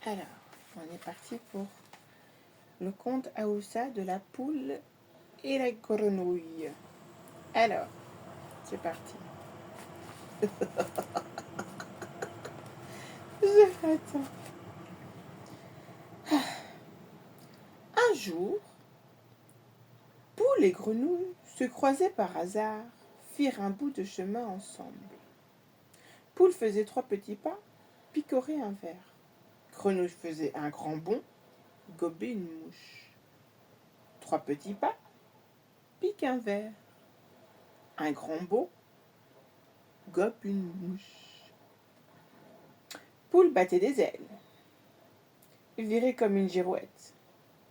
Alors, on est parti pour le conte Aoussa de la poule et la grenouille. Alors, c'est parti. Attends. Un jour, poule et grenouille se croisaient par hasard, firent un bout de chemin ensemble. Poule faisait 3 petits pas, picorait un ver. Grenouille faisait un grand bond, gobait une mouche. 3 petits pas, pique un ver. Un grand bond, gobe une mouche. Poule battait des ailes, virait comme une girouette.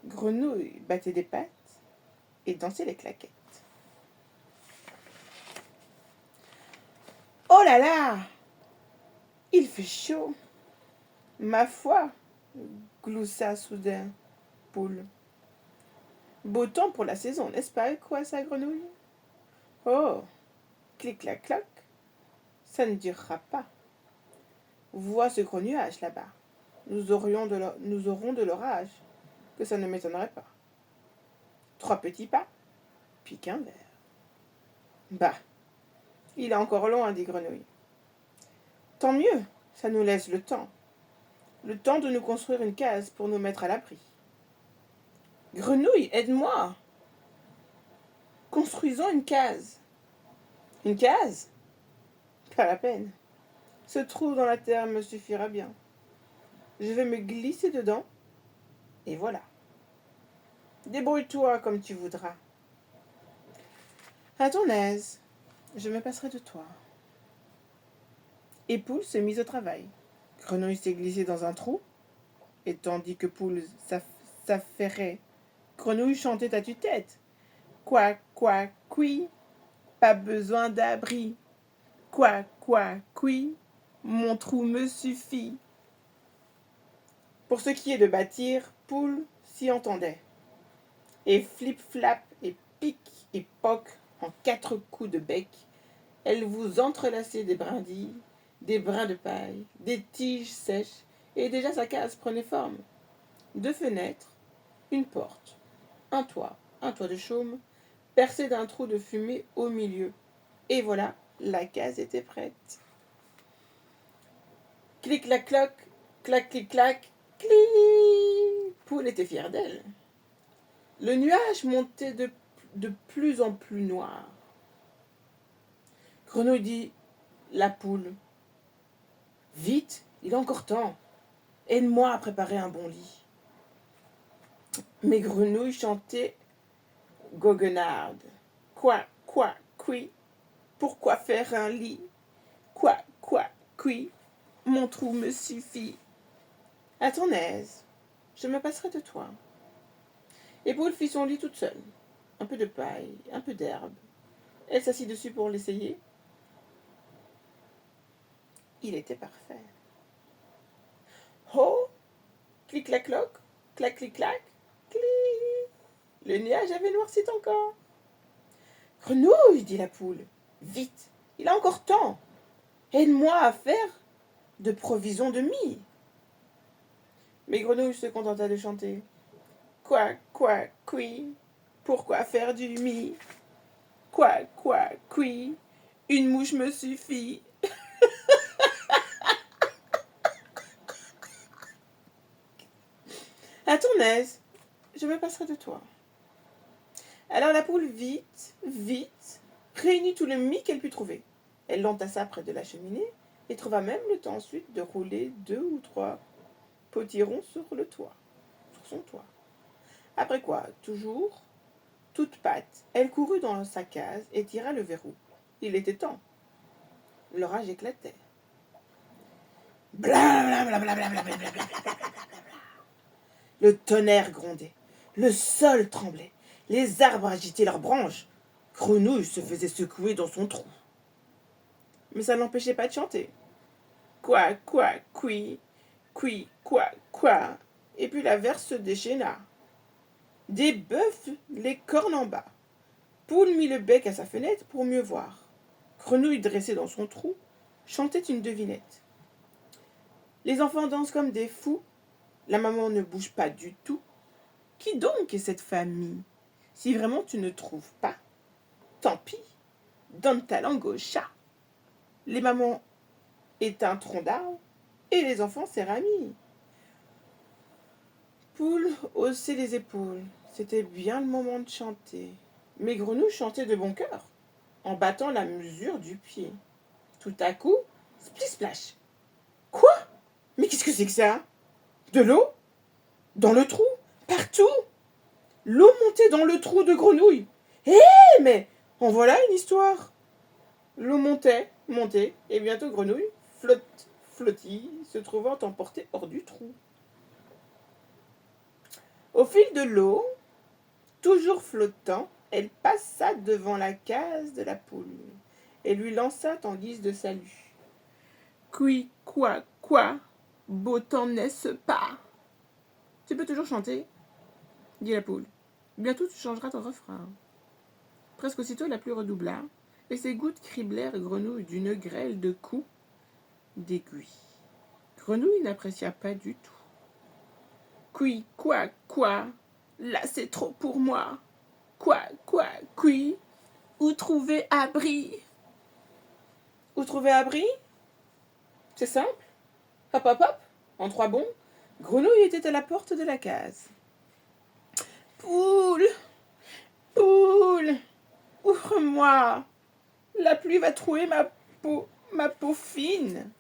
Grenouille battait des pattes et dansait les claquettes. Oh là là, il fait chaud. Ma foi, gloussa soudain Poule. Beau temps pour la saison, n'est-ce pas, quoi, sa grenouille? Oh, clic-clac-cloc, ça ne durera pas. Vois ce gros nuage là-bas. Nous aurons de l'orage, que ça ne m'étonnerait pas. 3 petits pas, pique un verre. Bah, il est encore loin, dit Grenouille. Tant mieux, ça nous laisse le temps. Le temps de nous construire une case pour nous mettre à l'abri. Grenouille, aide-moi. Construisons une case. Une case? Pas la peine. Ce trou dans la terre me suffira bien. Je vais me glisser dedans, et voilà. Débrouille-toi comme tu voudras. À ton aise, je me passerai de toi. Et Poule se mit au travail. Grenouille s'est glissée dans un trou, et tandis que Poule s'affairait, Grenouille chantait à tue-tête. Quoi, quoi, qui, pas besoin d'abri. Quoi, quoi, qui, mon trou me suffit. Pour ce qui est de bâtir, Poule s'y entendait. Et flip-flap, et pic, et poc, en 4 coups de bec, elle vous entrelaçait des brindilles, des brins de paille, des tiges sèches, et déjà sa case prenait forme. 2 fenêtres, une porte, un toit de chaume, percé d'un trou de fumée au milieu. Et voilà, la case était prête. Clic-clac-cloc, clac-clic-clac, clic. Poule était fière d'elle. Le nuage montait de plus en plus noir. Grenouille dit la poule. Vite, il est encore temps. Aide-moi à préparer un bon lit. Mais Grenouille chantait goguenarde. Quoi, qui, pourquoi faire un lit? Quoi, qui, mon trou me suffit. À ton aise, je me passerai de toi. Et Poule fit son lit toute seule. Un peu de paille, un peu d'herbe. Elle s'assit dessus pour l'essayer. Il était parfait. Oh, clic-clac-cloc, clac-clic-clac, clic. Le nuage avait noirci encore. Grenouille, dit la poule, vite, il a encore temps. Aide-moi à faire de provisions de mie. Mais Grenouille se contenta de chanter. Quoi, qui, pourquoi faire du mie? Quoi, qui, une mouche me suffit. À ton aise, je me passerai de toi. Alors la poule, vite, réunit tout le mie qu'elle put trouver. Elle l'entassa près de la cheminée et trouva même le temps ensuite de rouler 2 ou 3 potirons sur son toit. Après quoi, toujours, toute patte, elle courut dans sa case et tira le verrou. Il était temps. L'orage éclatait. Blablabla. Le tonnerre grondait. Le sol tremblait. Les arbres agitaient leurs branches. Grenouille se faisait secouer dans son trou. Mais ça ne l'empêchait pas de chanter. Quoi, qui, quoi. Et puis la verse se déchaîna. Des bœufs, les cornes en bas. Poule mit le bec à sa fenêtre pour mieux voir. Grenouille, dressée dans son trou, chantait une devinette. Les enfants dansent comme des fous, La maman ne bouge pas du tout. Qui donc est cette famille? Si vraiment tu ne trouves pas, tant pis, donne ta langue au chat. Les mamans est un tronc d'arbre et les enfants c'est Rami. Poule haussait les épaules. C'était bien le moment de chanter. Mais Grenouille chantait de bon cœur, en battant la mesure du pied. Tout à coup, split-splash. Quoi? Mais qu'est-ce que c'est que ça? De l'eau? Dans le trou? Partout? L'eau montait dans le trou de Grenouille. Hé, mais en voilà une histoire. L'eau montait, montait, et bientôt Grenouille flottille, se trouvant emportée hors du trou. Au fil de l'eau, toujours flottant, elle passa devant la case de la poule et lui lança en guise de salut. Qui, quoi, beau temps n'est-ce pas? Tu peux toujours chanter, dit la poule. Bientôt tu changeras ton refrain. Presque aussitôt la pluie redoubla, et ses gouttes criblèrent Grenouille d'une grêle de coups d'aiguille. Grenouille n'apprécia pas du tout. Qui, quoi, là c'est trop pour moi. Quoi, qui, où trouver abri? Où trouver abri? C'est simple. Hop, hop, hop, en 3 bonds, Grenouille était à la porte de la case. Poule, poule, ouvre-moi. La pluie va trouer ma peau fine.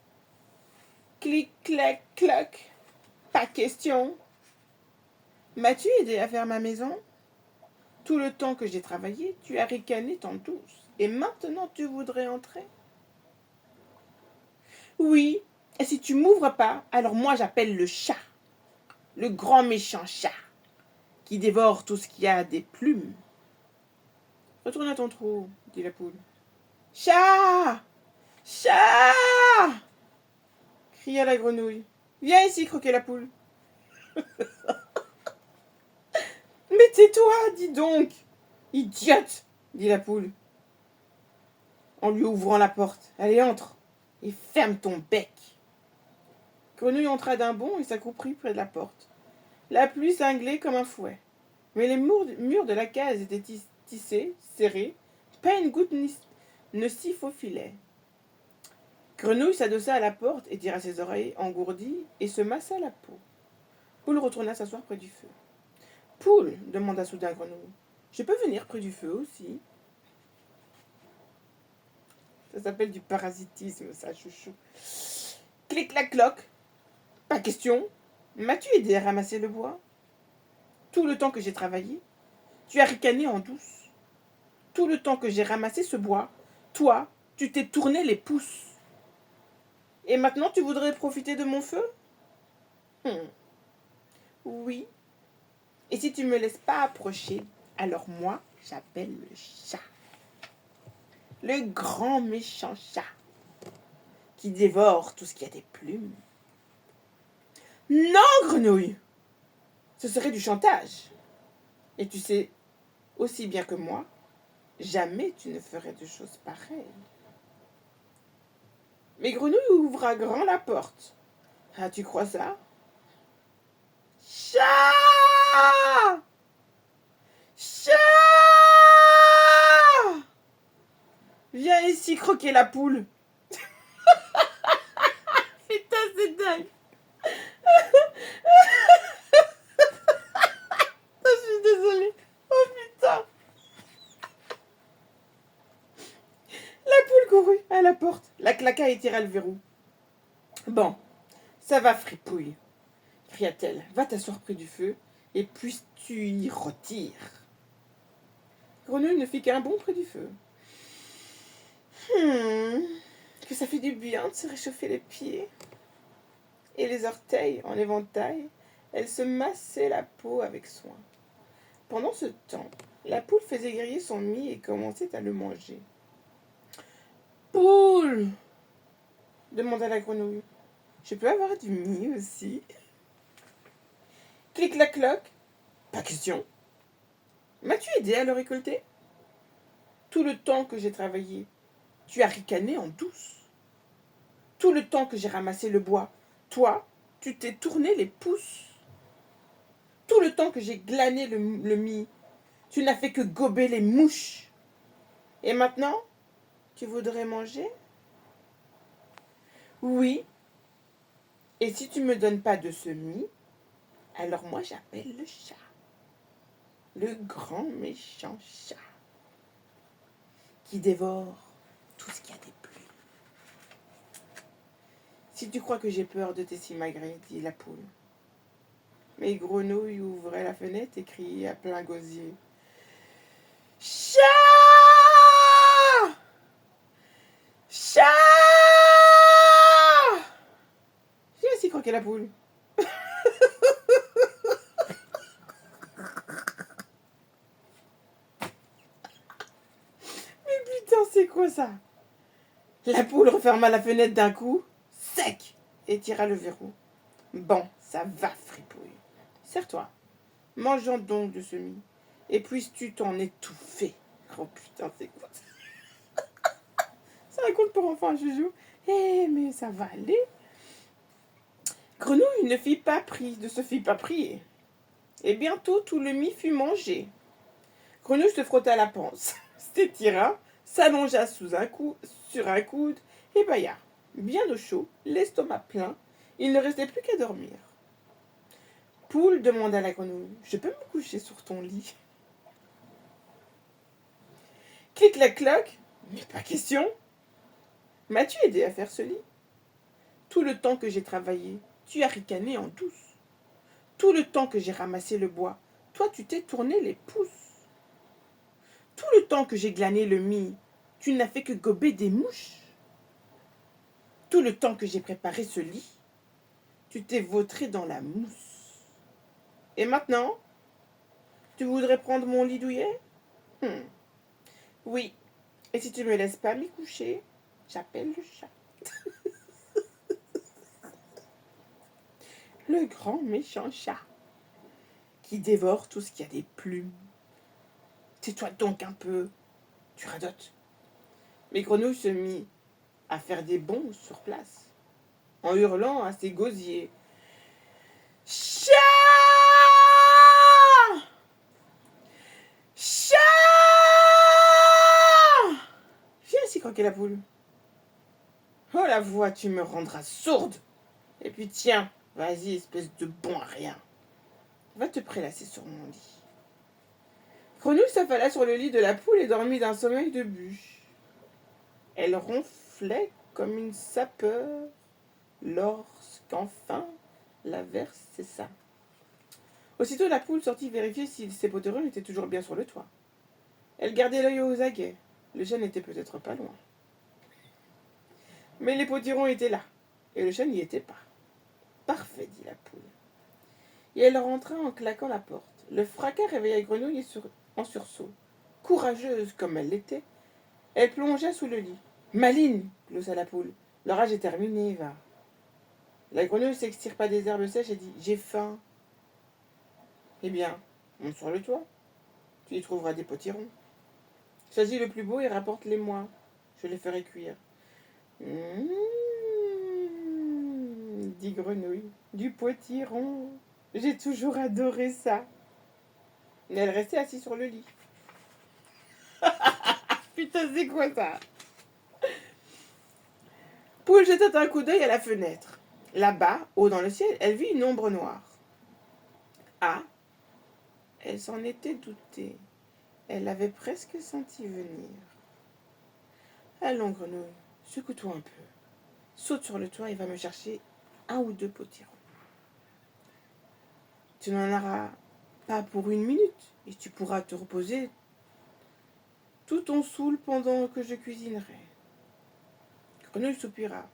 Clic, clac, cloc. Pas question. M'as-tu aidé à faire ma maison? Tout le temps que j'ai travaillé, tu as ricané tant douce. Et maintenant tu voudrais entrer? Oui, et si tu m'ouvres pas, alors moi j'appelle le chat. Le grand méchant chat, qui dévore tout ce qui a des plumes. Retourne à ton trou, dit la poule. Chat! Chat! Cria la grenouille. Viens ici croquer la poule. Mais tais-toi, dis donc. Idiote, dit la poule, en lui ouvrant la porte. Allez, entre, et ferme ton bec. Grenouille entra d'un bond et s'accroupit près de la porte. La pluie cinglait comme un fouet. Mais les murs de la case étaient tissés, serrés, pas une goutte ne s'y faufilait. Grenouille s'adossa à la porte et tira ses oreilles engourdies et se massa la peau. Poule retourna s'asseoir près du feu. Poule, demanda soudain Grenouille, je peux venir près du feu aussi? Ça s'appelle du parasitisme, ça, chouchou. Clic-clac-cloc. Pas question. M'as-tu aidé à ramasser le bois? Tout le temps que j'ai travaillé, tu as ricané en douce. Tout le temps que j'ai ramassé ce bois, toi, tu t'es tourné les pouces. Et maintenant, tu voudrais profiter de mon feu? Oui. Et si tu me laisses pas approcher, alors moi, j'appelle le chat. Le grand méchant chat qui dévore tout ce qui a des plumes. Non, Grenouille! Ce serait du chantage. Et tu sais aussi bien que moi, jamais tu ne ferais de choses pareilles. Mais Grenouille ouvra grand la porte. Ah, tu crois ça? Chat! Chat! Viens ici croquer la poule. Putain, c'est dingue. Je suis désolée. Oh putain. La poule courut à la porte, la claqua et tira le verrou. Bon, ça va, fripouille, cria-t-elle. Va t'asseoir près du feu et puisses-tu y rôtir. Grenouille ne fit qu'un bond près du feu. Que ça fait du bien de se réchauffer les pieds et les orteils en éventail. Elle se massait la peau avec soin. Pendant ce temps, la poule faisait griller son mie et commençait à le manger. Poule, demanda la grenouille. Je peux avoir du mie aussi? Clic-clac-cloc. Pas question. M'as-tu aidé à le récolter? Tout le temps que j'ai travaillé, tu as ricané en douce. Tout le temps que j'ai ramassé le bois, toi, tu t'es tourné les pouces. Tout le temps que j'ai glané le mie, tu n'as fait que gober les mouches. Et maintenant, tu voudrais manger? Oui. Et si tu me donnes pas de ce mie, alors moi j'appelle le chat. Le grand méchant chat. Qui dévore tout ce qu'il y a des plumes. Si tu crois que j'ai peur de tes simagrées, dit la poule. Mais Grenouille ouvrait la fenêtre et criait à plein gosier. Chat! Chat! J'ai aussi croqué la poule. Mais putain, c'est quoi ça? La poule referma la fenêtre d'un coup, sec, et tira le verrou. Bon, ça va, fripouille. Serre-toi. Mangeons donc de ce mie. Et puisses-tu t'en étouffer. Oh putain, c'est quoi ça? Ça raconte pour enfants, Joujou. Eh, mais ça va aller. Grenouille ne se fit pas prier. Et bientôt tout le mie fut mangé. Grenouille se frotta la panse, s'étira, s'allongea sur un coude et bâilla. Bien au chaud, l'estomac plein, il ne restait plus qu'à dormir. Poule, demanda la grenouille, je peux me coucher sur ton lit? Clic-clac-cloc, mais pas question. M'as-tu aidé à faire ce lit? Tout le temps que j'ai travaillé, tu as ricané en douce. Tout le temps que j'ai ramassé le bois, toi tu t'es tourné les pouces. Tout le temps que j'ai glané le mie, tu n'as fait que gober des mouches. Tout le temps que j'ai préparé ce lit, tu t'es vautré dans la mousse. Et maintenant, tu voudrais prendre mon lit douillet? Oui, et si tu me laisses pas m'y coucher, j'appelle le chat. Le grand méchant chat, qui dévore tout ce qui a des plumes. Tais-toi donc un peu, tu radotes. Mais Grenouille se mit à faire des bonds sur place, en hurlant à ses gosiers. Chat! Chat! Viens ici croquer la poule. Oh la voix, tu me rendras sourde. Et puis tiens, vas-y, espèce de bon à rien. Va te prélasser sur mon lit. Grenouille s'affala sur le lit de la poule et dormit d'un sommeil de bûche. Elle ronflait comme une sapeur lorsqu'enfin l'averse cessa. Aussitôt la poule sortit vérifier si ses poterons étaient toujours bien sur le toit. Elle gardait l'œil aux aguets. Le chat n'était peut-être pas loin. Mais les potirons étaient là, et le chat n'y était pas. Parfait, dit la poule. Et elle rentra en claquant la porte. Le fracas réveilla Grenouille en sursaut. Courageuse comme elle l'était, elle plongea sous le lit. Maline, glossa la poule. L'orage est terminé, va. La grenouille s'extirpa des herbes sèches et dit j'ai faim. Eh bien, monte sur le toit. Tu y trouveras des potirons. Choisis le plus beau et rapporte-les-moi. Je les ferai cuire. Dit Grenouille. Du potiron. J'ai toujours adoré ça. Mais elle restait assise sur le lit. Putain, c'est quoi ça? Poule jeta un coup d'œil à la fenêtre. Là-bas, haut dans le ciel, elle vit une ombre noire. Ah, elle s'en était doutée. Elle l'avait presque senti venir. Allons, Grenouille, secoue-toi un peu. Saute sur le toit et va me chercher un ou deux potirons. Tu n'en auras pas pour une minute et tu pourras te reposer tout ton saoul pendant que je cuisinerai. Grenouille soupira,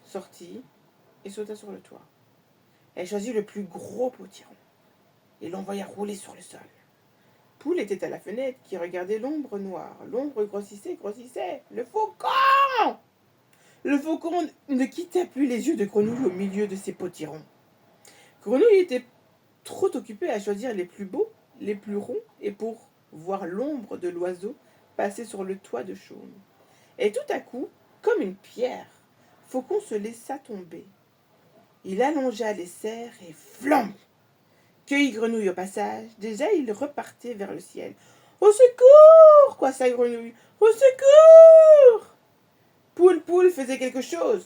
sortit et sauta sur le toit. Elle choisit le plus gros potiron et l'envoya rouler sur le sol. Poule était à la fenêtre qui regardait l'ombre noire. L'ombre grossissait, grossissait. Le faucon! Le faucon ne quittait plus les yeux de Grenouille au milieu de ses potirons. Grenouille était trop occupée à choisir les plus beaux, les plus ronds, et pour voir l'ombre de l'oiseau passer sur le toit de chaume. Et tout à coup, comme une pierre, Faucon se laissa tomber. Il allongea les serres et flambe! Cueilli Grenouille au passage, déjà il repartait vers le ciel. Au secours, quoi ça Grenouille. Au secours. Poule faisait quelque chose.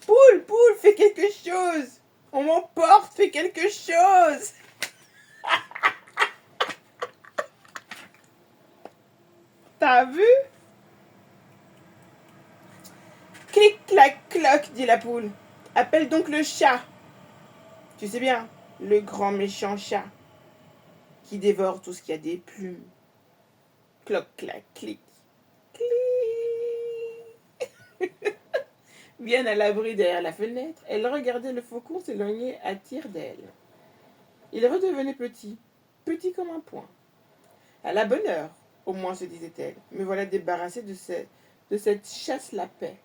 Poule, fais quelque chose. On m'emporte, fais quelque chose. T'as vu? Clic, clac, cloc, dit la poule. Appelle donc le chat. Tu sais bien, le grand méchant chat qui dévore tout ce qui a des plumes. Cloc, clac, clic. Clic. Bien à l'abri derrière la fenêtre, elle regardait le faucon s'éloigner à tire d'aile. Il redevenait petit, petit comme un poing. À la bonne heure, au moins se disait-elle, me voilà débarrassée de cette chasse la paix.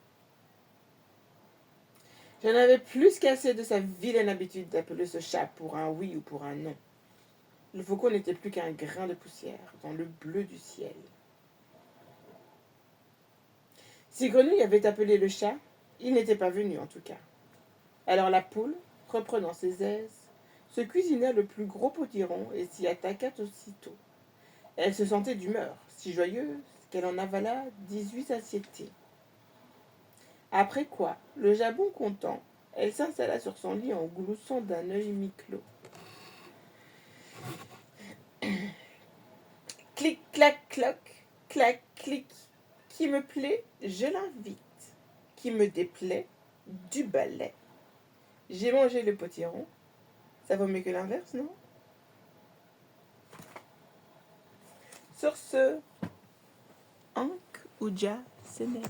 J'en avais plus qu'assez de sa vilaine habitude d'appeler ce chat pour un oui ou pour un non. Le faucon n'était plus qu'un grain de poussière dans le bleu du ciel. Si Grenouille avait appelé le chat, il n'était pas venu en tout cas. Alors la poule, reprenant ses aises, se cuisina le plus gros potiron et s'y attaqua aussitôt. Elle se sentait d'humeur, si joyeuse qu'elle en avala 18 assiettées. Après quoi, le jabon content, elle s'installa sur son lit en gloussant d'un œil mi-clos. Clic, clac, cloc, clac, clic. Qui me plaît, je l'invite. Qui me déplaît, du balai. J'ai mangé le potiron. Ça vaut mieux que l'inverse, non? Sur ce, Ankh Ouja Senet.